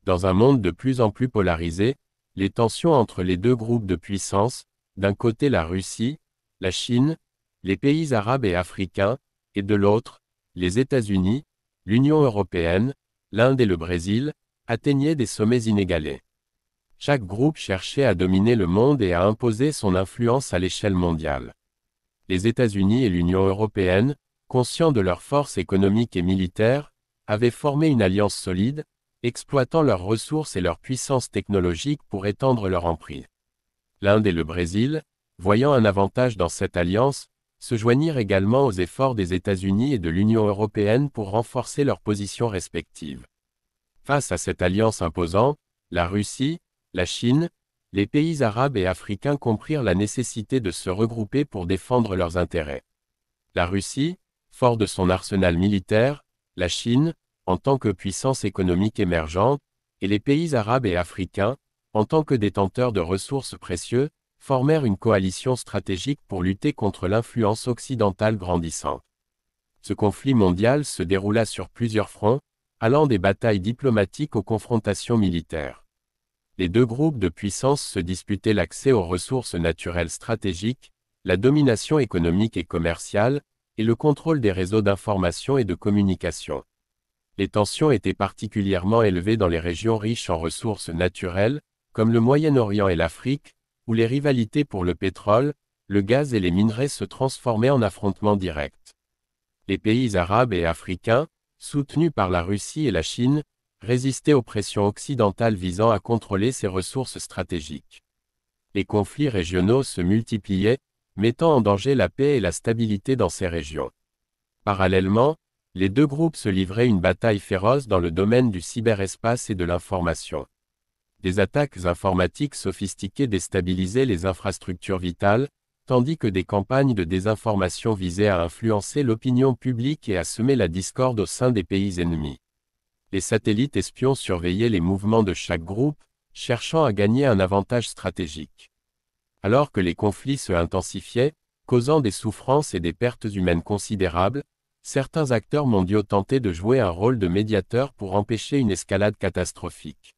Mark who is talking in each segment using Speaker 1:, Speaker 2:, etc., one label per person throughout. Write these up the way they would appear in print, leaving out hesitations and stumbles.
Speaker 1: Dans un monde de plus en plus polarisé, les tensions entre les deux groupes de puissances, d'un côté la Russie, la Chine, les pays arabes et africains, et de l'autre, les États-Unis, l'Union européenne, l'Inde et le Brésil, atteignaient des sommets inégalés. Chaque groupe cherchait à dominer le monde et à imposer son influence à l'échelle mondiale. Les États-Unis et l'Union européenne, conscients de leur force économique et militaire, avaient formé une alliance solide, exploitant leurs ressources et leur puissance technologique pour étendre leur emprise. L'Inde et le Brésil, voyant un avantage dans cette alliance, se joignirent également aux efforts des États-Unis et de l'Union européenne pour renforcer leurs positions respectives. Face à cette alliance imposante, la Russie, la Chine, les pays arabes et africains comprirent la nécessité de se regrouper pour défendre leurs intérêts. La Russie, fort de son arsenal militaire, la Chine, en tant que puissance économique émergente, et les pays arabes et africains, en tant que détenteurs de ressources précieuses, formèrent une coalition stratégique pour lutter contre l'influence occidentale grandissante. Ce conflit mondial se déroula sur plusieurs fronts, allant des batailles diplomatiques aux confrontations militaires. Les deux groupes de puissances se disputaient l'accès aux ressources naturelles stratégiques, la domination économique et commerciale, et le contrôle des réseaux d'information et de communication. Les tensions étaient particulièrement élevées dans les régions riches en ressources naturelles, comme le Moyen-Orient et l'Afrique, où les rivalités pour le pétrole, le gaz et les minerais se transformaient en affrontements directs. Les pays arabes et africains, soutenus par la Russie et la Chine, résistaient aux pressions occidentales visant à contrôler ces ressources stratégiques. Les conflits régionaux se multipliaient, mettant en danger la paix et la stabilité dans ces régions. Parallèlement, les deux groupes se livraient une bataille féroce dans le domaine du cyberespace et de l'information. Des attaques informatiques sophistiquées déstabilisaient les infrastructures vitales, tandis que des campagnes de désinformation visaient à influencer l'opinion publique et à semer la discorde au sein des pays ennemis. Les satellites espions surveillaient les mouvements de chaque groupe, cherchant à gagner un avantage stratégique. Alors que les conflits se intensifiaient, causant des souffrances et des pertes humaines considérables, certains acteurs mondiaux tentaient de jouer un rôle de médiateur pour empêcher une escalade catastrophique.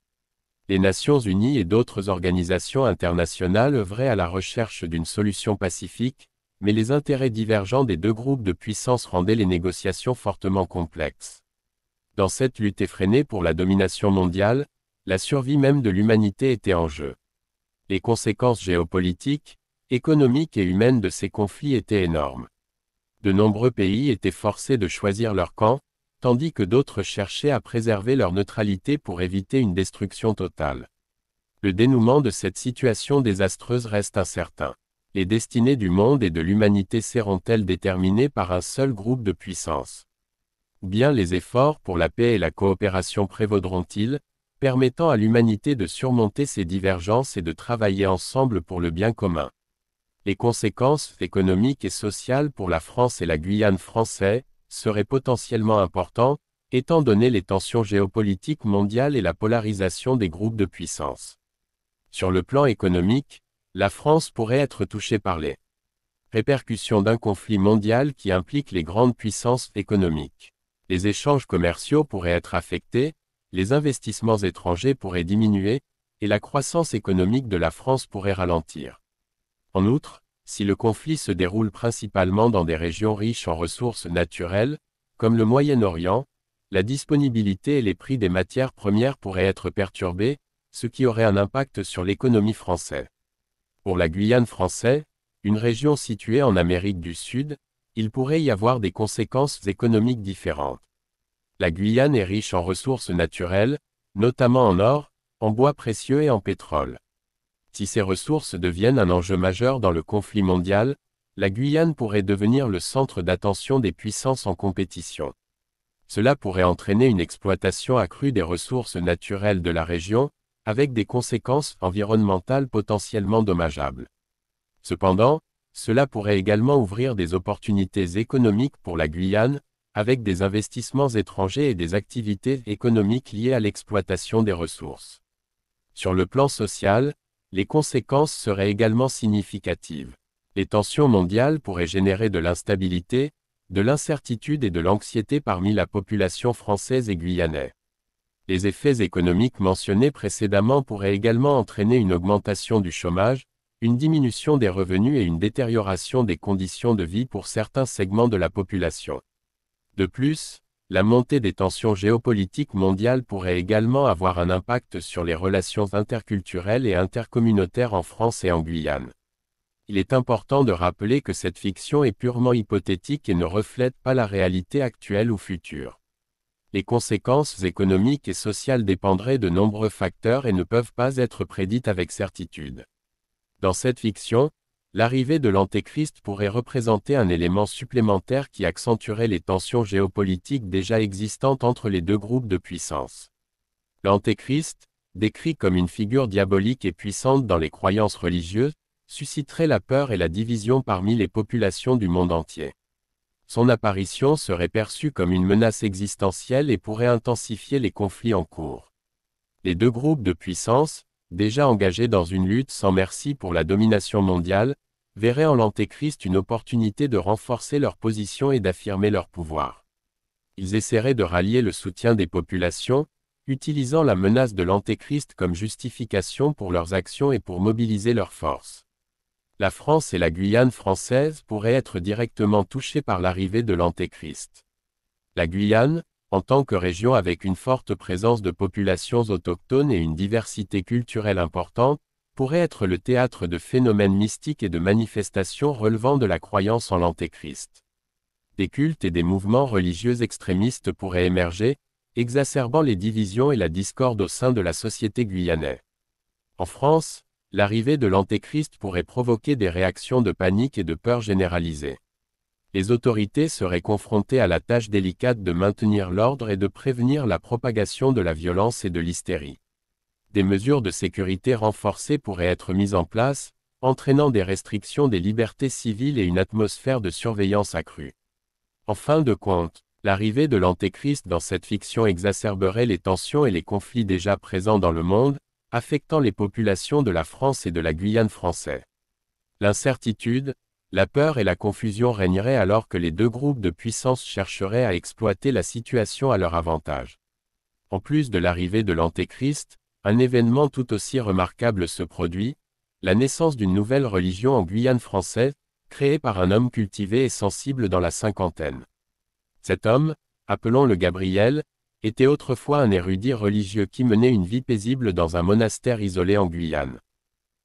Speaker 1: Les Nations Unies et d'autres organisations internationales œuvraient à la recherche d'une solution pacifique, mais les intérêts divergents des deux groupes de puissance rendaient les négociations fortement complexes. Dans cette lutte effrénée pour la domination mondiale, la survie même de l'humanité était en jeu. Les conséquences géopolitiques, économiques et humaines de ces conflits étaient énormes. De nombreux pays étaient forcés de choisir leur camp, tandis que d'autres cherchaient à préserver leur neutralité pour éviter une destruction totale. Le dénouement de cette situation désastreuse reste incertain. Les destinées du monde et de l'humanité seront-elles déterminées par un seul groupe de puissance? Ou bien les efforts pour la paix et la coopération prévaudront-ils, permettant à l'humanité de surmonter ces divergences et de travailler ensemble pour le bien commun? Les conséquences économiques et sociales pour la France et la Guyane française seraient potentiellement importantes, étant donné les tensions géopolitiques mondiales et la polarisation des groupes de puissance. Sur le plan économique, la France pourrait être touchée par les répercussions d'un conflit mondial qui implique les grandes puissances économiques. Les échanges commerciaux pourraient être affectés, les investissements étrangers pourraient diminuer, et la croissance économique de la France pourrait ralentir. En outre, si le conflit se déroule principalement dans des régions riches en ressources naturelles, comme le Moyen-Orient, la disponibilité et les prix des matières premières pourraient être perturbés, ce qui aurait un impact sur l'économie française. Pour la Guyane française, une région située en Amérique du Sud, il pourrait y avoir des conséquences économiques différentes. La Guyane est riche en ressources naturelles, notamment en or, en bois précieux et en pétrole. Si ces ressources deviennent un enjeu majeur dans le conflit mondial, la Guyane pourrait devenir le centre d'attention des puissances en compétition. Cela pourrait entraîner une exploitation accrue des ressources naturelles de la région, avec des conséquences environnementales potentiellement dommageables. Cependant, cela pourrait également ouvrir des opportunités économiques pour la Guyane, avec des investissements étrangers et des activités économiques liées à l'exploitation des ressources. Sur le plan social, les conséquences seraient également significatives. Les tensions mondiales pourraient générer de l'instabilité, de l'incertitude et de l'anxiété parmi la population française et guyanaise. Les effets économiques mentionnés précédemment pourraient également entraîner une augmentation du chômage, une diminution des revenus et une détérioration des conditions de vie pour certains segments de la population. De plus, la montée des tensions géopolitiques mondiales pourrait également avoir un impact sur les relations interculturelles et intercommunautaires en France et en Guyane. Il est important de rappeler que cette fiction est purement hypothétique et ne reflète pas la réalité actuelle ou future. Les conséquences économiques et sociales dépendraient de nombreux facteurs et ne peuvent pas être prédites avec certitude. Dans cette fiction, l'arrivée de l'Antéchrist pourrait représenter un élément supplémentaire qui accentuerait les tensions géopolitiques déjà existantes entre les deux groupes de puissance. L'Antéchrist, décrit comme une figure diabolique et puissante dans les croyances religieuses, susciterait la peur et la division parmi les populations du monde entier. Son apparition serait perçue comme une menace existentielle et pourrait intensifier les conflits en cours. Les deux groupes de puissance, déjà engagés dans une lutte sans merci pour la domination mondiale, verraient en l'Antéchrist une opportunité de renforcer leur position et d'affirmer leur pouvoir. Ils essaieraient de rallier le soutien des populations, utilisant la menace de l'Antéchrist comme justification pour leurs actions et pour mobiliser leurs forces. La France et la Guyane française pourraient être directement touchées par l'arrivée de l'Antéchrist. La Guyane, en tant que région avec une forte présence de populations autochtones et une diversité culturelle importante, pourrait être le théâtre de phénomènes mystiques et de manifestations relevant de la croyance en l'Antéchrist. Des cultes et des mouvements religieux extrémistes pourraient émerger, exacerbant les divisions et la discorde au sein de la société guyanaise. En France, l'arrivée de l'Antéchrist pourrait provoquer des réactions de panique et de peur généralisées. Les autorités seraient confrontées à la tâche délicate de maintenir l'ordre et de prévenir la propagation de la violence et de l'hystérie. Des mesures de sécurité renforcées pourraient être mises en place, entraînant des restrictions des libertés civiles et une atmosphère de surveillance accrue. En fin de compte, l'arrivée de l'Antéchrist dans cette fiction exacerberait les tensions et les conflits déjà présents dans le monde, affectant les populations de la France et de la Guyane française. L'incertitude, la peur et la confusion régneraient alors que les deux groupes de puissance chercheraient à exploiter la situation à leur avantage. En plus de l'arrivée de l'Antéchrist, un événement tout aussi remarquable se produit, la naissance d'une nouvelle religion en Guyane française, créée par un homme cultivé et sensible dans la cinquantaine. Cet homme, appelons-le Gabriel, était autrefois un érudit religieux qui menait une vie paisible dans un monastère isolé en Guyane.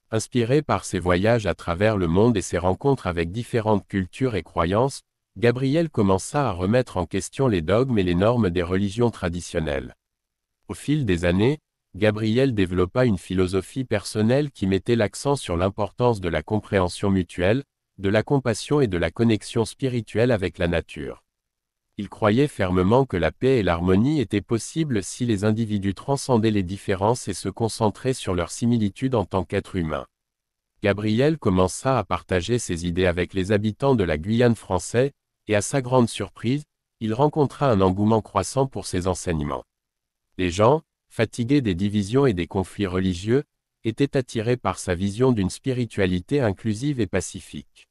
Speaker 1: Inspiré par ses voyages à travers le monde et ses rencontres avec différentes cultures et croyances, Gabriel commença à remettre en question les dogmes et les normes des religions traditionnelles. Au fil des années, Gabriel développa une philosophie personnelle qui mettait l'accent sur l'importance de la compréhension mutuelle, de la compassion et de la connexion spirituelle avec la nature. Il croyait fermement que la paix et l'harmonie étaient possibles si les individus transcendaient les différences et se concentraient sur leurs similitudes en tant qu'êtres humains. Gabriel commença à partager ses idées avec les habitants de la Guyane française, et à sa grande surprise, il rencontra un engouement croissant pour ses enseignements. Les gens, fatigués des divisions et des conflits religieux, étaient attirés par sa vision d'une spiritualité inclusive et pacifique.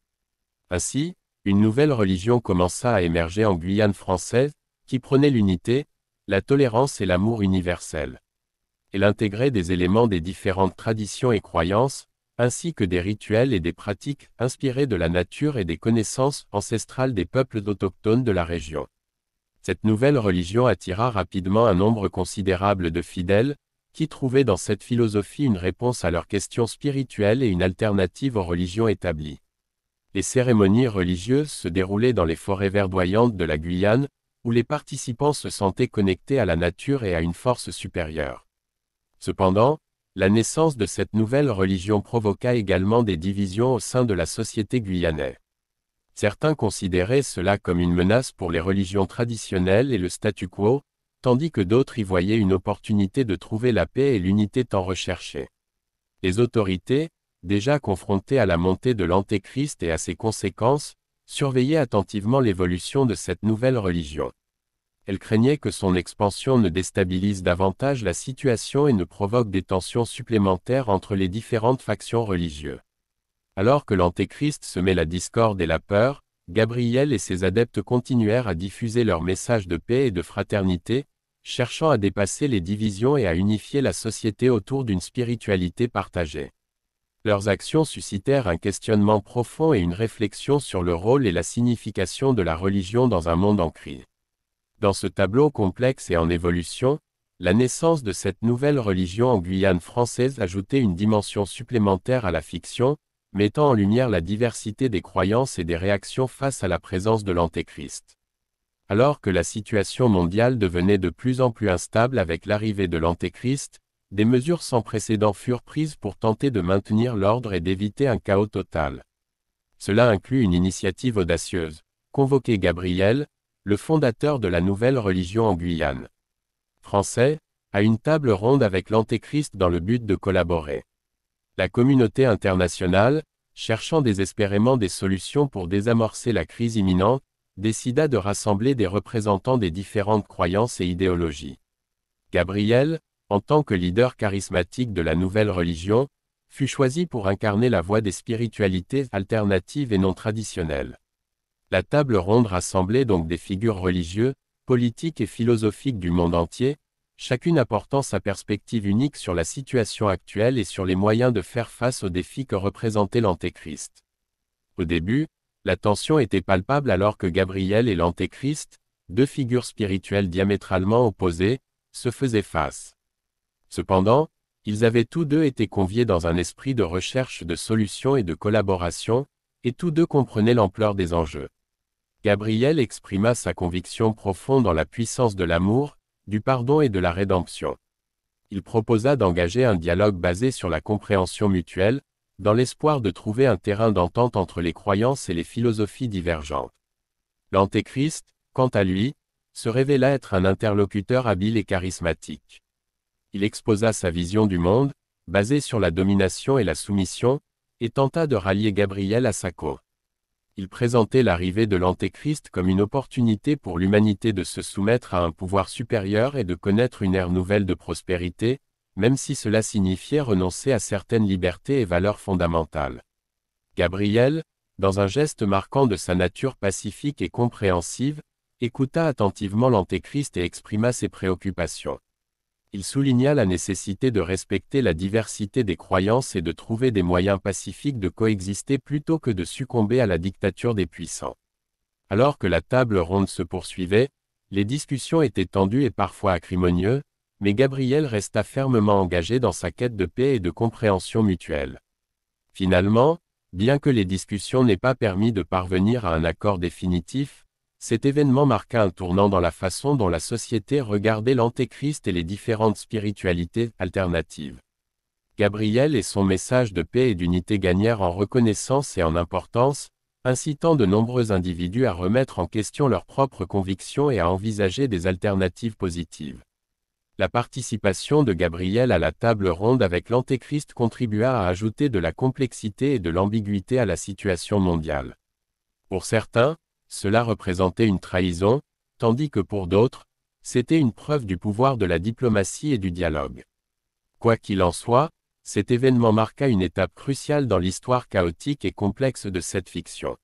Speaker 1: Ainsi, une nouvelle religion commença à émerger en Guyane française, qui prônait l'unité, la tolérance et l'amour universel. Elle intégrait des éléments des différentes traditions et croyances, ainsi que des rituels et des pratiques inspirés de la nature et des connaissances ancestrales des peuples autochtones de la région. Cette nouvelle religion attira rapidement un nombre considérable de fidèles, qui trouvaient dans cette philosophie une réponse à leurs questions spirituelles et une alternative aux religions établies. Les cérémonies religieuses se déroulaient dans les forêts verdoyantes de la Guyane, où les participants se sentaient connectés à la nature et à une force supérieure. Cependant, la naissance de cette nouvelle religion provoqua également des divisions au sein de la société guyanaise. Certains considéraient cela comme une menace pour les religions traditionnelles et le statu quo, tandis que d'autres y voyaient une opportunité de trouver la paix et l'unité tant recherchée. Les autorités, déjà confrontées à la montée de l'Antéchrist et à ses conséquences, surveillaient attentivement l'évolution de cette nouvelle religion. Elles craignaient que son expansion ne déstabilise davantage la situation et ne provoque des tensions supplémentaires entre les différentes factions religieuses. Alors que l'Antéchrist semait la discorde et la peur, Gabriel et ses adeptes continuèrent à diffuser leur message de paix et de fraternité, cherchant à dépasser les divisions et à unifier la société autour d'une spiritualité partagée. Leurs actions suscitèrent un questionnement profond et une réflexion sur le rôle et la signification de la religion dans un monde en crise. Dans ce tableau complexe et en évolution, la naissance de cette nouvelle religion en Guyane française ajoutait une dimension supplémentaire à la fiction, mettant en lumière la diversité des croyances et des réactions face à la présence de l'Antéchrist. Alors que la situation mondiale devenait de plus en plus instable avec l'arrivée de l'Antéchrist, des mesures sans précédent furent prises pour tenter de maintenir l'ordre et d'éviter un chaos total. Cela inclut une initiative audacieuse, convoquer Gabriel, le fondateur de la nouvelle religion en Guyane français, à une table ronde avec l'Antéchrist dans le but de collaborer. La communauté internationale, cherchant désespérément des solutions pour désamorcer la crise imminente, décida de rassembler des représentants des différentes croyances et idéologies. Gabriel, en tant que leader charismatique de la nouvelle religion, fut choisi pour incarner la voie des spiritualités alternatives et non traditionnelles. La table ronde rassemblait donc des figures religieuses, politiques et philosophiques du monde entier, chacune apportant sa perspective unique sur la situation actuelle et sur les moyens de faire face aux défis que représentait l'Antéchrist. Au début, la tension était palpable alors que Gabriel et l'Antéchrist, deux figures spirituelles diamétralement opposées, se faisaient face. Cependant, ils avaient tous deux été conviés dans un esprit de recherche de solutions et de collaboration, et tous deux comprenaient l'ampleur des enjeux. Gabriel exprima sa conviction profonde dans la puissance de l'amour, du pardon et de la rédemption. Il proposa d'engager un dialogue basé sur la compréhension mutuelle, dans l'espoir de trouver un terrain d'entente entre les croyances et les philosophies divergentes. L'Antéchrist, quant à lui, se révéla être un interlocuteur habile et charismatique. Il exposa sa vision du monde, basée sur la domination et la soumission, et tenta de rallier Gabriel à sa cause. Il présentait l'arrivée de l'Antéchrist comme une opportunité pour l'humanité de se soumettre à un pouvoir supérieur et de connaître une ère nouvelle de prospérité, même si cela signifiait renoncer à certaines libertés et valeurs fondamentales. Gabriel, dans un geste marquant de sa nature pacifique et compréhensive, écouta attentivement l'Antéchrist et exprima ses préoccupations. Il souligna la nécessité de respecter la diversité des croyances et de trouver des moyens pacifiques de coexister plutôt que de succomber à la dictature des puissants. Alors que la table ronde se poursuivait, les discussions étaient tendues et parfois acrimonieuses, mais Gabriel resta fermement engagé dans sa quête de paix et de compréhension mutuelle. Finalement, bien que les discussions n'aient pas permis de parvenir à un accord définitif, cet événement marqua un tournant dans la façon dont la société regardait l'Antéchrist et les différentes spiritualités alternatives. Gabriel et son message de paix et d'unité gagnèrent en reconnaissance et en importance, incitant de nombreux individus à remettre en question leurs propres convictions et à envisager des alternatives positives. La participation de Gabriel à la table ronde avec l'Antéchrist contribua à ajouter de la complexité et de l'ambiguïté à la situation mondiale. Pour certains, cela représentait une trahison, tandis que pour d'autres, c'était une preuve du pouvoir de la diplomatie et du dialogue. Quoi qu'il en soit, cet événement marqua une étape cruciale dans l'histoire chaotique et complexe de cette fiction.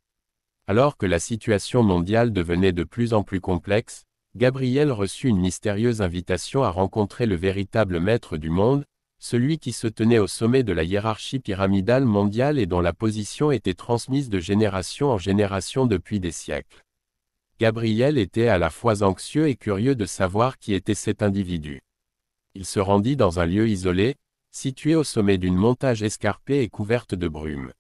Speaker 1: Alors que la situation mondiale devenait de plus en plus complexe, Gabriel reçut une mystérieuse invitation à rencontrer le véritable maître du monde, celui qui se tenait au sommet de la hiérarchie pyramidale mondiale et dont la position était transmise de génération en génération depuis des siècles. Gabriel était à la fois anxieux et curieux de savoir qui était cet individu. Il se rendit dans un lieu isolé, situé au sommet d'une montagne escarpée et couverte de brume.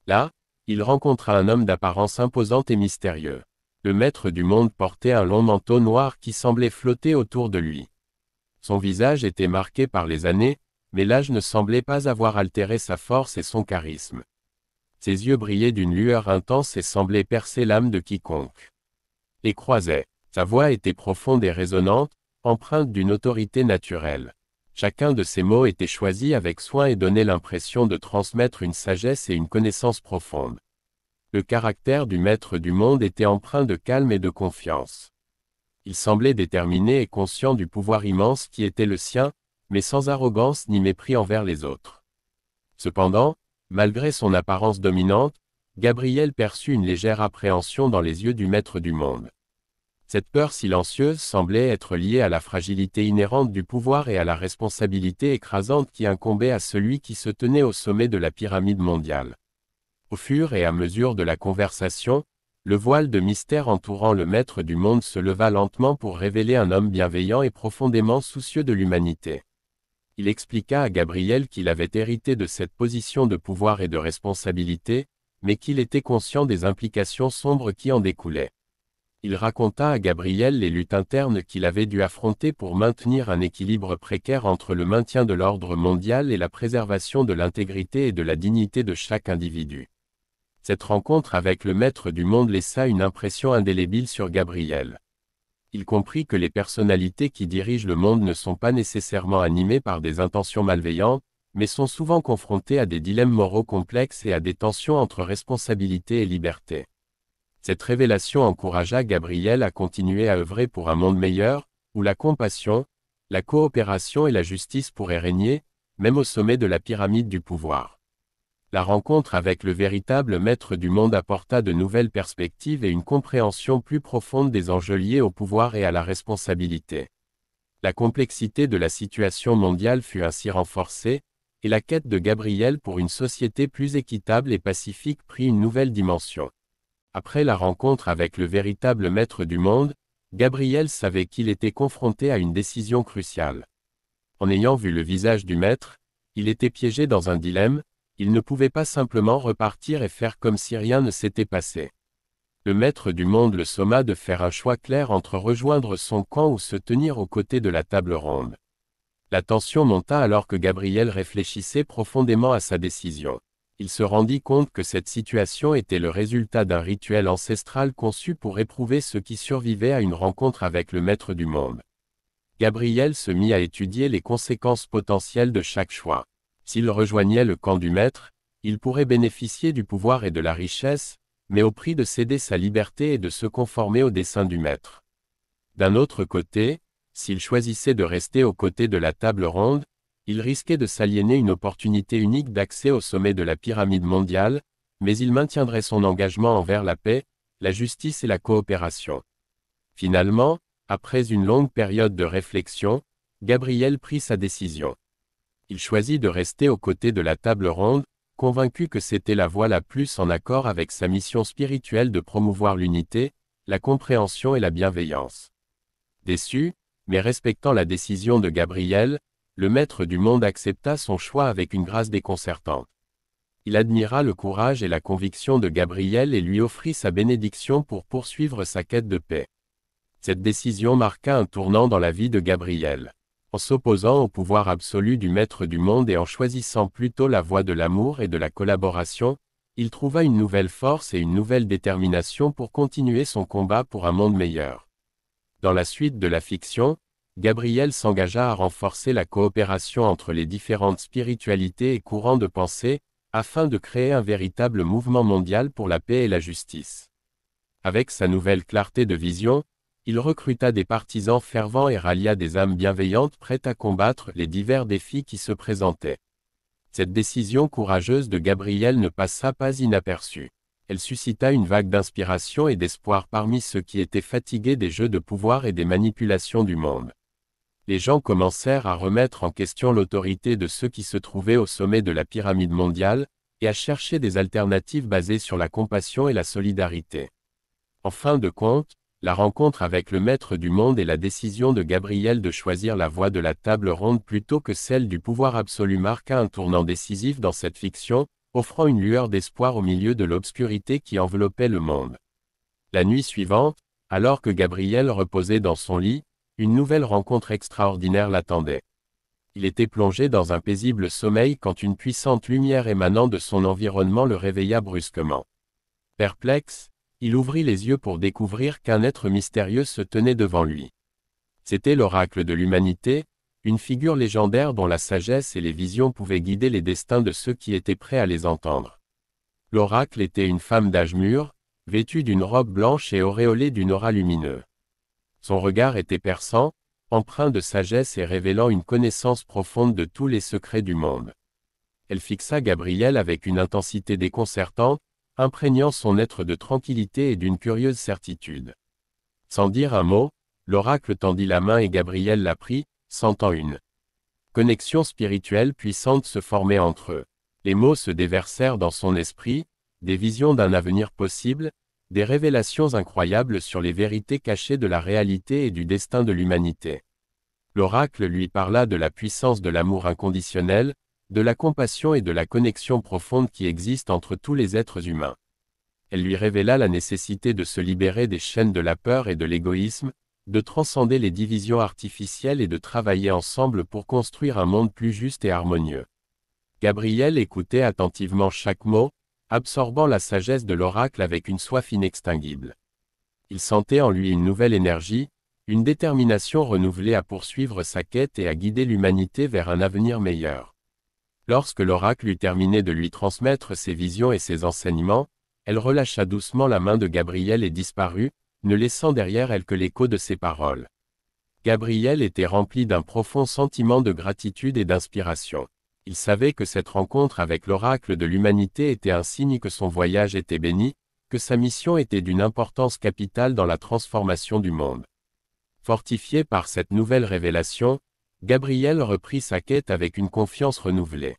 Speaker 1: Là, il rencontra un homme d'apparence imposante et mystérieux. Le maître du monde portait un long manteau noir qui semblait flotter autour de lui. Son visage était marqué par les années, mais l'âge ne semblait pas avoir altéré sa force et son charisme. Ses yeux brillaient d'une lueur intense et semblaient percer l'âme de quiconque les croisait. Sa voix était profonde et résonnante, empreinte d'une autorité naturelle. Chacun de ses mots était choisi avec soin et donnait l'impression de transmettre une sagesse et une connaissance profonde. Le caractère du maître du monde était empreint de calme et de confiance. Il semblait déterminé et conscient du pouvoir immense qui était le sien, mais sans arrogance ni mépris envers les autres. Cependant, malgré son apparence dominante, Gabriel perçut une légère appréhension dans les yeux du maître du monde. Cette peur silencieuse semblait être liée à la fragilité inhérente du pouvoir et à la responsabilité écrasante qui incombait à celui qui se tenait au sommet de la pyramide mondiale. Au fur et à mesure de la conversation, le voile de mystère entourant le maître du monde se leva lentement pour révéler un homme bienveillant et profondément soucieux de l'humanité. Il expliqua à Gabriel qu'il avait hérité de cette position de pouvoir et de responsabilité, mais qu'il était conscient des implications sombres qui en découlaient. Il raconta à Gabriel les luttes internes qu'il avait dû affronter pour maintenir un équilibre précaire entre le maintien de l'ordre mondial et la préservation de l'intégrité et de la dignité de chaque individu. Cette rencontre avec le maître du monde laissa une impression indélébile sur Gabriel. Il comprit que les personnalités qui dirigent le monde ne sont pas nécessairement animées par des intentions malveillantes, mais sont souvent confrontées à des dilemmes moraux complexes et à des tensions entre responsabilité et liberté. Cette révélation encouragea Gabriel à continuer à œuvrer pour un monde meilleur, où la compassion, la coopération et la justice pourraient régner, même au sommet de la pyramide du pouvoir. La rencontre avec le véritable maître du monde apporta de nouvelles perspectives et une compréhension plus profonde des enjeux liés au pouvoir et à la responsabilité. La complexité de la situation mondiale fut ainsi renforcée, et la quête de Gabriel pour une société plus équitable et pacifique prit une nouvelle dimension. Après la rencontre avec le véritable maître du monde, Gabriel savait qu'il était confronté à une décision cruciale. En ayant vu le visage du maître, il était piégé dans un dilemme, il ne pouvait pas simplement repartir et faire comme si rien ne s'était passé. Le maître du monde le somma de faire un choix clair entre rejoindre son camp ou se tenir aux côtés de la table ronde. La tension monta alors que Gabriel réfléchissait profondément à sa décision. Il se rendit compte que cette situation était le résultat d'un rituel ancestral conçu pour éprouver ceux qui survivaient à une rencontre avec le maître du monde. Gabriel se mit à étudier les conséquences potentielles de chaque choix. S'il rejoignait le camp du maître, il pourrait bénéficier du pouvoir et de la richesse, mais au prix de céder sa liberté et de se conformer aux desseins du maître. D'un autre côté, s'il choisissait de rester aux côtés de la table ronde, il risquait de s'aliéner une opportunité unique d'accès au sommet de la pyramide mondiale, mais il maintiendrait son engagement envers la paix, la justice et la coopération. Finalement, après une longue période de réflexion, Gabriel prit sa décision. Il choisit de rester aux côtés de la table ronde, convaincu que c'était la voie la plus en accord avec sa mission spirituelle de promouvoir l'unité, la compréhension et la bienveillance. Déçu, mais respectant la décision de Gabriel, le maître du monde accepta son choix avec une grâce déconcertante. Il admira le courage et la conviction de Gabriel et lui offrit sa bénédiction pour poursuivre sa quête de paix. Cette décision marqua un tournant dans la vie de Gabriel. En s'opposant au pouvoir absolu du maître du monde et en choisissant plutôt la voie de l'amour et de la collaboration, il trouva une nouvelle force et une nouvelle détermination pour continuer son combat pour un monde meilleur. Dans la suite de la fiction, Gabriel s'engagea à renforcer la coopération entre les différentes spiritualités et courants de pensée, afin de créer un véritable mouvement mondial pour la paix et la justice. Avec sa nouvelle clarté de vision, il recruta des partisans fervents et rallia des âmes bienveillantes prêtes à combattre les divers défis qui se présentaient. Cette décision courageuse de Gabriel ne passa pas inaperçue. Elle suscita une vague d'inspiration et d'espoir parmi ceux qui étaient fatigués des jeux de pouvoir et des manipulations du monde. Les gens commencèrent à remettre en question l'autorité de ceux qui se trouvaient au sommet de la pyramide mondiale, et à chercher des alternatives basées sur la compassion et la solidarité. En fin de compte, la rencontre avec le maître du monde et la décision de Gabriel de choisir la voie de la table ronde plutôt que celle du pouvoir absolu marqua un tournant décisif dans cette fiction, offrant une lueur d'espoir au milieu de l'obscurité qui enveloppait le monde. La nuit suivante, alors que Gabriel reposait dans son lit, une nouvelle rencontre extraordinaire l'attendait. Il était plongé dans un paisible sommeil quand une puissante lumière émanant de son environnement le réveilla brusquement. Perplexe, il ouvrit les yeux pour découvrir qu'un être mystérieux se tenait devant lui. C'était l'oracle de l'humanité, une figure légendaire dont la sagesse et les visions pouvaient guider les destins de ceux qui étaient prêts à les entendre. L'oracle était une femme d'âge mûr, vêtue d'une robe blanche et auréolée d'une aura lumineuse. Son regard était perçant, empreint de sagesse et révélant une connaissance profonde de tous les secrets du monde. Elle fixa Gabriel avec une intensité déconcertante, imprégnant son être de tranquillité et d'une curieuse certitude. Sans dire un mot, l'oracle tendit la main et Gabriel la prit, sentant une connexion spirituelle puissante se former entre eux. Les mots se déversèrent dans son esprit, des visions d'un avenir possible, des révélations incroyables sur les vérités cachées de la réalité et du destin de l'humanité. L'oracle lui parla de la puissance de l'amour inconditionnel, de la compassion et de la connexion profonde qui existe entre tous les êtres humains. Elle lui révéla la nécessité de se libérer des chaînes de la peur et de l'égoïsme, de transcender les divisions artificielles et de travailler ensemble pour construire un monde plus juste et harmonieux. Gabriel écoutait attentivement chaque mot, absorbant la sagesse de l'oracle avec une soif inextinguible. Il sentait en lui une nouvelle énergie, une détermination renouvelée à poursuivre sa quête et à guider l'humanité vers un avenir meilleur. Lorsque l'oracle eut terminé de lui transmettre ses visions et ses enseignements, elle relâcha doucement la main de Gabriel et disparut, ne laissant derrière elle que l'écho de ses paroles. Gabriel était rempli d'un profond sentiment de gratitude et d'inspiration. Il savait que cette rencontre avec l'oracle de l'humanité était un signe que son voyage était béni, que sa mission était d'une importance capitale dans la transformation du monde. Fortifié par cette nouvelle révélation, Gabriel reprit sa quête avec une confiance renouvelée.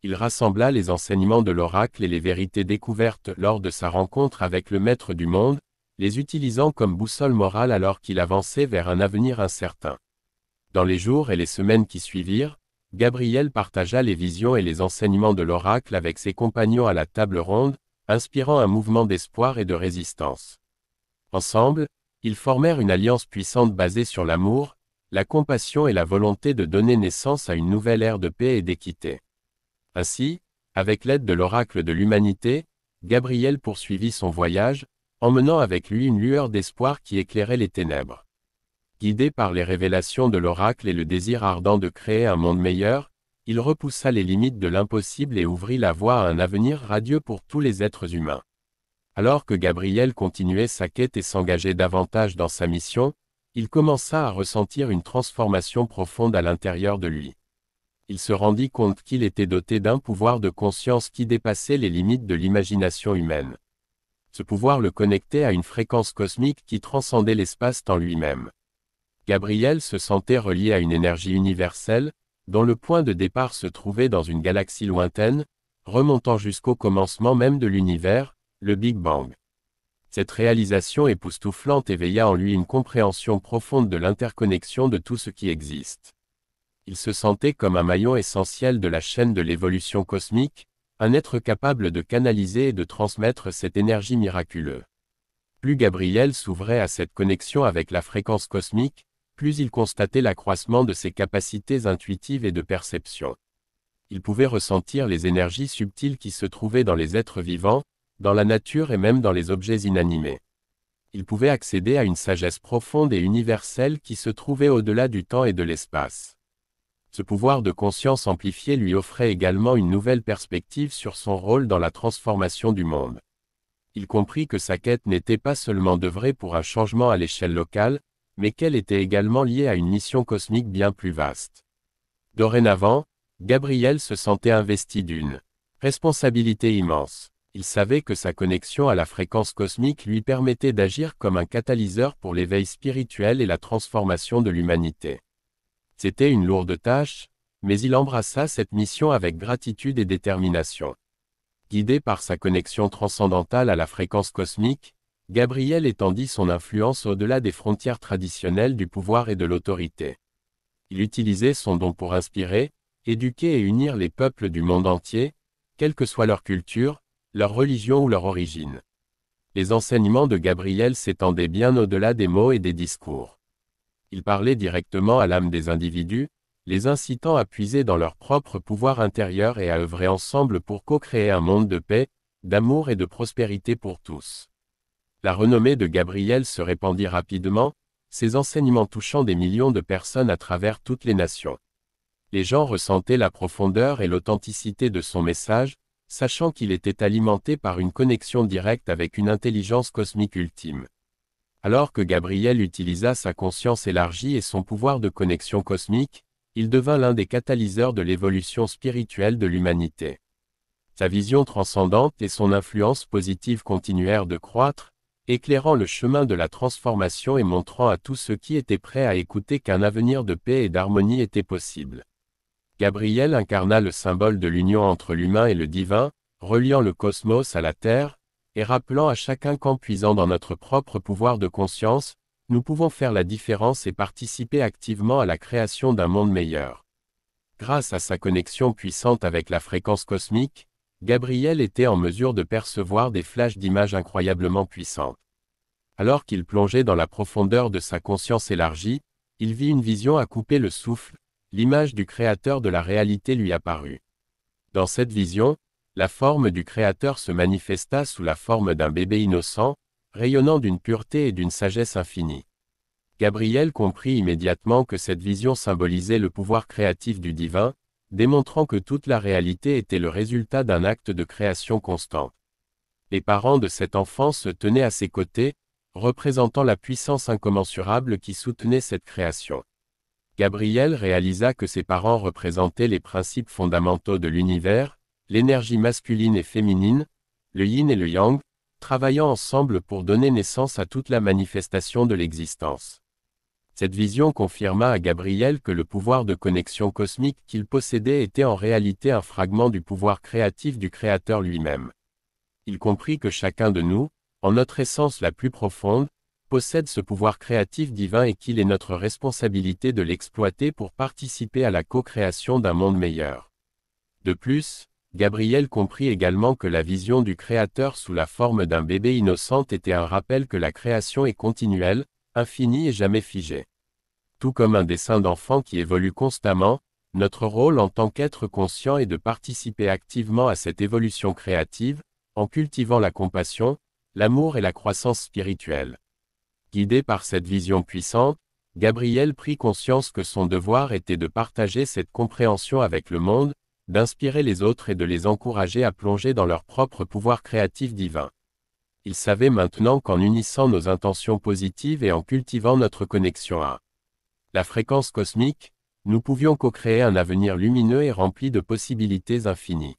Speaker 1: Il rassembla les enseignements de l'oracle et les vérités découvertes lors de sa rencontre avec le Maître du monde, les utilisant comme boussole morale alors qu'il avançait vers un avenir incertain. Dans les jours et les semaines qui suivirent, Gabriel partagea les visions et les enseignements de l'oracle avec ses compagnons à la table ronde, inspirant un mouvement d'espoir et de résistance. Ensemble, ils formèrent une alliance puissante basée sur l'amour, la compassion et la volonté de donner naissance à une nouvelle ère de paix et d'équité. Ainsi, avec l'aide de l'oracle de l'humanité, Gabriel poursuivit son voyage, emmenant avec lui une lueur d'espoir qui éclairait les ténèbres. Guidé par les révélations de l'oracle et le désir ardent de créer un monde meilleur, il repoussa les limites de l'impossible et ouvrit la voie à un avenir radieux pour tous les êtres humains. Alors que Gabriel continuait sa quête et s'engageait davantage dans sa mission, il commença à ressentir une transformation profonde à l'intérieur de lui. Il se rendit compte qu'il était doté d'un pouvoir de conscience qui dépassait les limites de l'imagination humaine. Ce pouvoir le connectait à une fréquence cosmique qui transcendait l'espace-temps lui-même. Gabriel se sentait relié à une énergie universelle, dont le point de départ se trouvait dans une galaxie lointaine, remontant jusqu'au commencement même de l'univers, le Big Bang. Cette réalisation époustouflante éveilla en lui une compréhension profonde de l'interconnexion de tout ce qui existe. Il se sentait comme un maillon essentiel de la chaîne de l'évolution cosmique, un être capable de canaliser et de transmettre cette énergie miraculeuse. Plus Gabriel s'ouvrait à cette connexion avec la fréquence cosmique, plus il constatait l'accroissement de ses capacités intuitives et de perception. Il pouvait ressentir les énergies subtiles qui se trouvaient dans les êtres vivants, dans la nature et même dans les objets inanimés. Il pouvait accéder à une sagesse profonde et universelle qui se trouvait au-delà du temps et de l'espace. Ce pouvoir de conscience amplifié lui offrait également une nouvelle perspective sur son rôle dans la transformation du monde. Il comprit que sa quête n'était pas seulement d'œuvrer pour un changement à l'échelle locale, mais qu'elle était également liée à une mission cosmique bien plus vaste. Dorénavant, Gabriel se sentait investi d'une responsabilité immense. Il savait que sa connexion à la fréquence cosmique lui permettait d'agir comme un catalyseur pour l'éveil spirituel et la transformation de l'humanité. C'était une lourde tâche, mais il embrassa cette mission avec gratitude et détermination. Guidé par sa connexion transcendantale à la fréquence cosmique, Gabriel étendit son influence au-delà des frontières traditionnelles du pouvoir et de l'autorité. Il utilisait son don pour inspirer, éduquer et unir les peuples du monde entier, quelle que soit leur culture, leur religion ou leur origine. Les enseignements de Gabriel s'étendaient bien au-delà des mots et des discours. Il parlait directement à l'âme des individus, les incitant à puiser dans leur propre pouvoir intérieur et à œuvrer ensemble pour co-créer un monde de paix, d'amour et de prospérité pour tous. La renommée de Gabriel se répandit rapidement, ses enseignements touchant des millions de personnes à travers toutes les nations. Les gens ressentaient la profondeur et l'authenticité de son message, sachant qu'il était alimenté par une connexion directe avec une intelligence cosmique ultime. Alors que Gabriel utilisa sa conscience élargie et son pouvoir de connexion cosmique, il devint l'un des catalyseurs de l'évolution spirituelle de l'humanité. Sa vision transcendante et son influence positive continuèrent de croître, éclairant le chemin de la transformation et montrant à tous ceux qui étaient prêts à écouter qu'un avenir de paix et d'harmonie était possible. Gabriel incarna le symbole de l'union entre l'humain et le divin, reliant le cosmos à la Terre, et rappelant à chacun qu'en puisant dans notre propre pouvoir de conscience, nous pouvons faire la différence et participer activement à la création d'un monde meilleur. Grâce à sa connexion puissante avec la fréquence cosmique, Gabriel était en mesure de percevoir des flashs d'images incroyablement puissantes. Alors qu'il plongeait dans la profondeur de sa conscience élargie, il vit une vision à couper le souffle, l'image du Créateur de la réalité lui apparut. Dans cette vision, la forme du Créateur se manifesta sous la forme d'un bébé innocent, rayonnant d'une pureté et d'une sagesse infinie. Gabriel comprit immédiatement que cette vision symbolisait le pouvoir créatif du divin, démontrant que toute la réalité était le résultat d'un acte de création constante. Les parents de cet enfant se tenaient à ses côtés, représentant la puissance incommensurable qui soutenait cette création. Gabriel réalisa que ses parents représentaient les principes fondamentaux de l'univers, l'énergie masculine et féminine, le yin et le yang, travaillant ensemble pour donner naissance à toute la manifestation de l'existence. Cette vision confirma à Gabriel que le pouvoir de connexion cosmique qu'il possédait était en réalité un fragment du pouvoir créatif du Créateur lui-même. Il comprit que chacun de nous, en notre essence la plus profonde, possède ce pouvoir créatif divin et qu'il est notre responsabilité de l'exploiter pour participer à la co-création d'un monde meilleur. De plus, Gabriel comprit également que la vision du Créateur sous la forme d'un bébé innocent était un rappel que la création est continuelle, infinie et jamais figée. Tout comme un dessin d'enfant qui évolue constamment, notre rôle en tant qu'être conscient est de participer activement à cette évolution créative, en cultivant la compassion, l'amour et la croissance spirituelle. Guidé par cette vision puissante, Gabriel prit conscience que son devoir était de partager cette compréhension avec le monde, d'inspirer les autres et de les encourager à plonger dans leur propre pouvoir créatif divin. Il savait maintenant qu'en unissant nos intentions positives et en cultivant notre connexion à la fréquence cosmique, nous pouvions co-créer un avenir lumineux et rempli de possibilités infinies.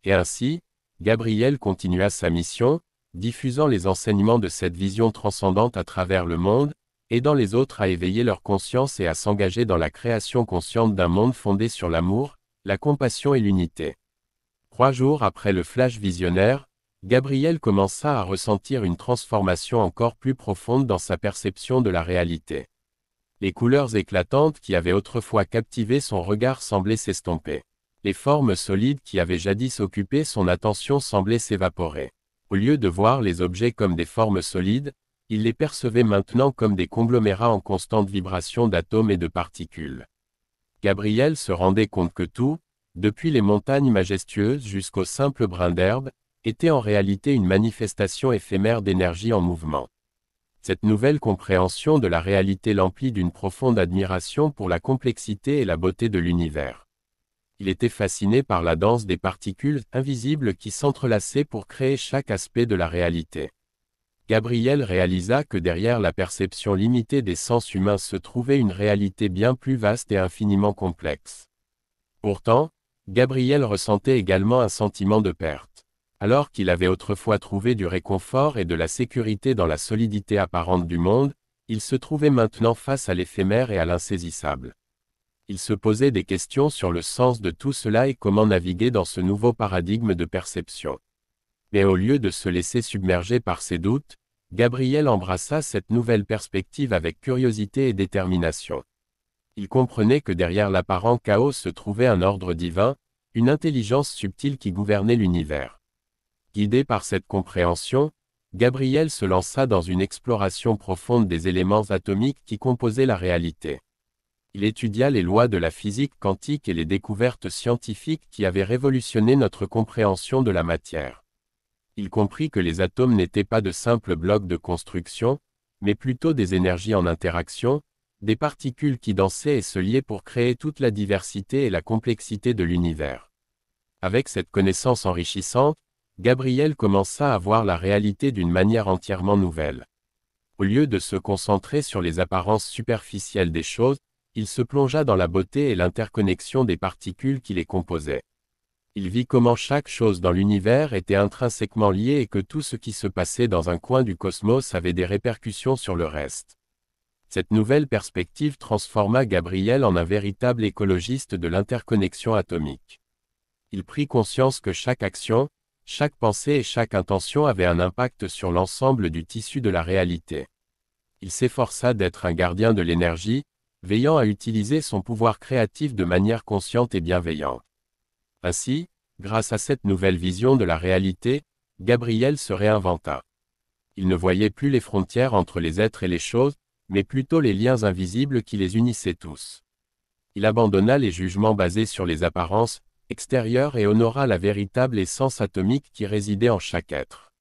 Speaker 1: Et ainsi, Gabriel continua sa mission, diffusant les enseignements de cette vision transcendante à travers le monde, aidant les autres à éveiller leur conscience et à s'engager dans la création consciente d'un monde fondé sur l'amour, la compassion et l'unité. 3 jours après le flash visionnaire, Gabriel commença à ressentir une transformation encore plus profonde dans sa perception de la réalité. Les couleurs éclatantes qui avaient autrefois captivé son regard semblaient s'estomper. Les formes solides qui avaient jadis occupé son attention semblaient s'évaporer. Au lieu de voir les objets comme des formes solides, il les percevait maintenant comme des conglomérats en constante vibration d'atomes et de particules. Gabriel se rendait compte que tout, depuis les montagnes majestueuses jusqu'au simple brin d'herbe, était en réalité une manifestation éphémère d'énergie en mouvement. Cette nouvelle compréhension de la réalité l'emplit d'une profonde admiration pour la complexité et la beauté de l'univers. Il était fasciné par la danse des particules invisibles qui s'entrelaçaient pour créer chaque aspect de la réalité. Gabriel réalisa que derrière la perception limitée des sens humains se trouvait une réalité bien plus vaste et infiniment complexe. Pourtant, Gabriel ressentait également un sentiment de perte. Alors qu'il avait autrefois trouvé du réconfort et de la sécurité dans la solidité apparente du monde, il se trouvait maintenant face à l'éphémère et à l'insaisissable. Il se posait des questions sur le sens de tout cela et comment naviguer dans ce nouveau paradigme de perception. Mais au lieu de se laisser submerger par ses doutes, Gabriel embrassa cette nouvelle perspective avec curiosité et détermination. Il comprenait que derrière l'apparent chaos se trouvait un ordre divin, une intelligence subtile qui gouvernait l'univers. Guidé par cette compréhension, Gabriel se lança dans une exploration profonde des éléments atomiques qui composaient la réalité. Il étudia les lois de la physique quantique et les découvertes scientifiques qui avaient révolutionné notre compréhension de la matière. Il comprit que les atomes n'étaient pas de simples blocs de construction, mais plutôt des énergies en interaction, des particules qui dansaient et se liaient pour créer toute la diversité et la complexité de l'univers. Avec cette connaissance enrichissante, Gabriel commença à voir la réalité d'une manière entièrement nouvelle. Au lieu de se concentrer sur les apparences superficielles des choses, il se plongea dans la beauté et l'interconnexion des particules qui les composaient. Il vit comment chaque chose dans l'univers était intrinsèquement liée et que tout ce qui se passait dans un coin du cosmos avait des répercussions sur le reste. Cette nouvelle perspective transforma Gabriel en un véritable écologiste de l'interconnexion atomique. Il prit conscience que chaque action, chaque pensée et chaque intention avaient un impact sur l'ensemble du tissu de la réalité. Il s'efforça d'être un gardien de l'énergie, veillant à utiliser son pouvoir créatif de manière consciente et bienveillante. Ainsi, grâce à cette nouvelle vision de la réalité, Gabriel se réinventa. Il ne voyait plus les frontières entre les êtres et les choses, mais plutôt les liens invisibles qui les unissaient tous. Il abandonna les jugements basés sur les apparences extérieures et honora la véritable essence atomique qui résidait en chaque être.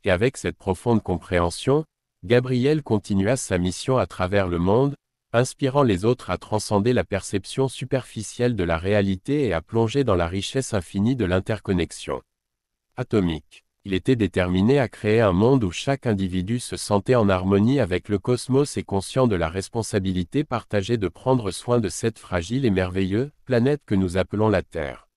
Speaker 1: Et avec cette profonde compréhension, Gabriel continua sa mission à travers le monde, inspirant les autres à transcender la perception superficielle de la réalité et à plonger dans la richesse infinie de l'interconnexion atomique. Il était déterminé à créer un monde où chaque individu se sentait en harmonie avec le cosmos et conscient de la responsabilité partagée de prendre soin de cette fragile et merveilleuse planète que nous appelons la Terre.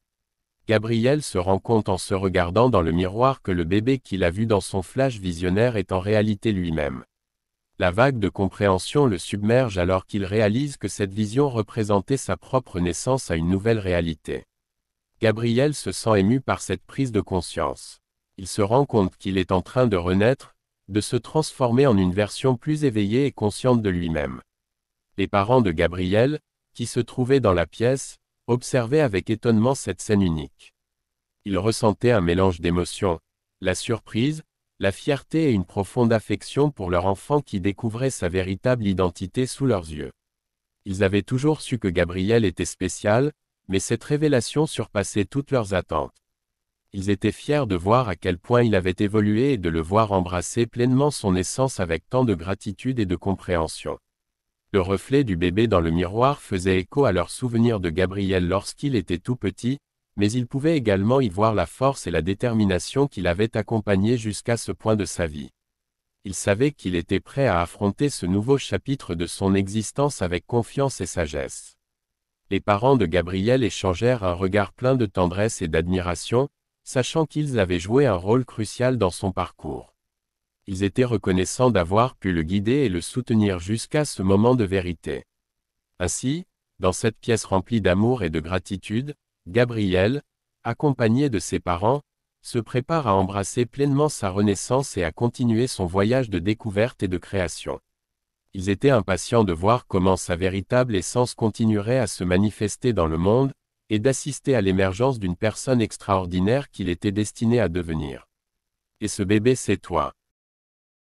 Speaker 1: Gabriel se rend compte en se regardant dans le miroir que le bébé qu'il a vu dans son flash visionnaire est en réalité lui-même. La vague de compréhension le submerge alors qu'il réalise que cette vision représentait sa propre naissance à une nouvelle réalité. Gabriel se sent ému par cette prise de conscience. Il se rend compte qu'il est en train de renaître, de se transformer en une version plus éveillée et consciente de lui-même. Les parents de Gabriel, qui se trouvaient dans la pièce, observaient avec étonnement cette scène unique. Ils ressentaient un mélange d'émotions, la surprise, la fierté et une profonde affection pour leur enfant qui découvrait sa véritable identité sous leurs yeux. Ils avaient toujours su que Gabriel était spécial, mais cette révélation surpassait toutes leurs attentes. Ils étaient fiers de voir à quel point il avait évolué et de le voir embrasser pleinement son essence avec tant de gratitude et de compréhension. Le reflet du bébé dans le miroir faisait écho à leurs souvenirs de Gabriel lorsqu'il était tout petit, mais ils pouvaient également y voir la force et la détermination qui l'avaient accompagné jusqu'à ce point de sa vie. Ils savaient qu'il était prêt à affronter ce nouveau chapitre de son existence avec confiance et sagesse. Les parents de Gabriel échangèrent un regard plein de tendresse et d'admiration, sachant qu'ils avaient joué un rôle crucial dans son parcours. Ils étaient reconnaissants d'avoir pu le guider et le soutenir jusqu'à ce moment de vérité. Ainsi, dans cette pièce remplie d'amour et de gratitude, Gabriel, accompagné de ses parents, se prépare à embrasser pleinement sa renaissance et à continuer son voyage de découverte et de création. Ils étaient impatients de voir comment sa véritable essence continuerait à se manifester dans le monde, et d'assister à l'émergence d'une personne extraordinaire qu'il était destiné à devenir. Et ce bébé c'est toi.